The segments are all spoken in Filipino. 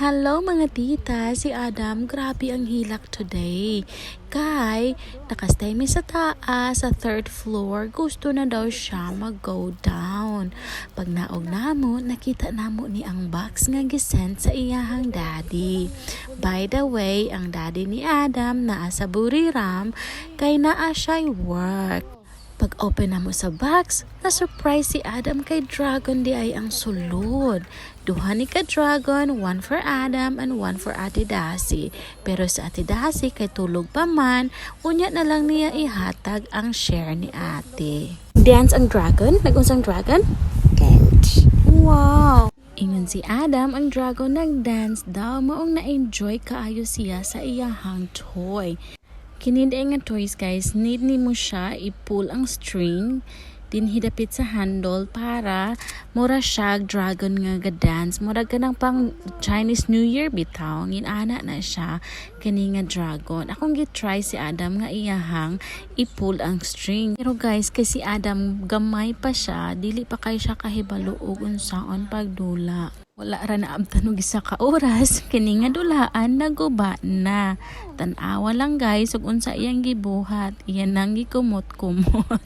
Hello mga tita, si Adam, grabe ang hilak today. Kay, nakastay mi sa taas, sa third floor, gusto na daw siya mag-go down. Pag naog namo, nakita namo ni ang box nga gisend sa iyahang daddy. By the way, ang daddy ni Adam naa sa Buriram, kay naa siya'y work. Pag open na mo sa box, na-surprise si Adam kay Dragon di ay ang sulod. Duha ni ka Dragon, one for Adam and one for Ate Dasi. Pero sa Ate Dasi kay tulog pa man, unya na lang niya ihatag ang share ni ate. Dance ang Dragon? Nag-unsang Dragon? Dance. Wow! Ingon si Adam, ang Dragon nag-dance daw, maong na-enjoy kaayo siya sa iyahang toy. Kinida nga toys guys, need ni mo siya i-pull ang string, din hidapit sa handle para mura siya dragon nga ga-dance. Mura ka ng pang Chinese New Year bitaw, ginana na siya kani nga dragon. Akong gitry si Adam nga iyahang i-pull ang string. Pero guys, kasi Adam gamay pa siya, dili pa kay siya kahibalo og unsaon pagdula. Wala ra na abtanog isa ka oras, kini nga dulaan naguba na. Tan-awa lang guys ug unsa iyang gibuhat, iyan nang gikumot-kumot.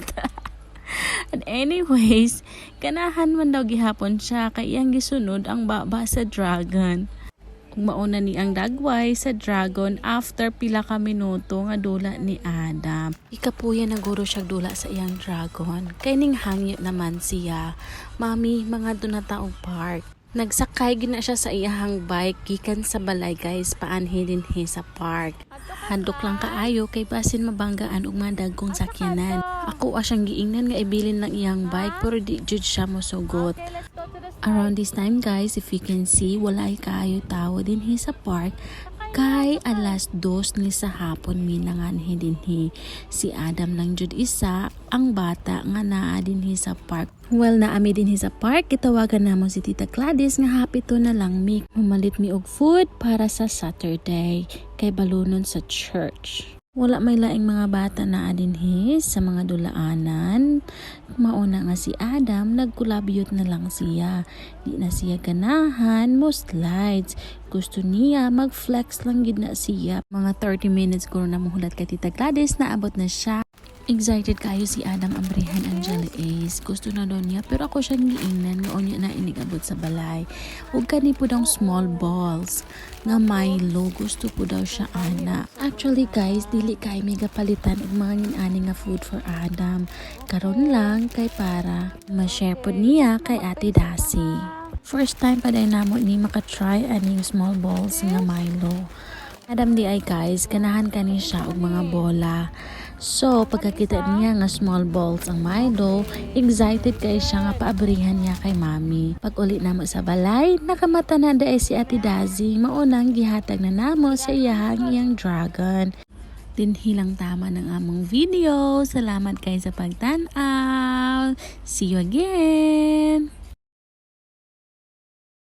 And anyways, ganahan man daw gihapon siya kay iyang gisunod ang baba sa dragon. Kung mauna ni ang dagway sa dragon after pila ka minuto nga dula ni Adam. Ikapuya na guro siya dula sa iyang dragon. Kay ning hangyo naman siya. Mami, mga dunataog park. Nagsakay gina siya sa iyahang bike gikan sa balay guys, paanhi din sa park. Handok lang kaayo kay basin mabanggaan og mga dagkong sakyanan. Ako siyang giingnan nga ibilin lang iyang bike pero di jud siya mosugot. Around this time guys, if you can see, walay kaayo tawo din sa park. Kay alas 2 ni sa hapon minanganhi dinhi. Si Adam lang jud isa ang bata nga naa dinhi sa park. Well, naami dinhi sa park, gitawagan namo si Tita Gladys nga happy to na lang mi. Mamalit mi og food para sa Saturday kay balunon sa church. Wala may laing mga bata na adinhi sa mga dulaanan. Mauna nga si Adam, nagkulabyot na lang siya. Di na siya ganahan mo slides. Gusto niya mag-flex lang gid na siya. Mga 30 minutes ko na muhulat kay Tita Gladys, naabot na siya. Excited kayo si Adam Ambrihan Angela Ace. Gusto na daw niya pero ako siyang giingnan nga unya na inigabot sa balay. Ug kani po daw small balls nga Milo, gusto po daw siya ana. Actually guys, dili kay mega palitan og mga ngin-ani nga food for Adam. Karon lang kay para ma-share po niya kay Ate Dasi. First time pa din namo ni makatry aning small balls nga Milo. Adam di ay guys, ganahan kani siya og mga bola. So, pagkakita niya nga small balls ang Milo, excited kay siya nga paabrihan niya kay mami. Pag uli namo sa balay, nakamata na daay si Ate Dazi, maunang gihatag na namo sa iyang dragon. Dinhilang tama ng among video. Salamat kay sa pagtan-aw. See you again!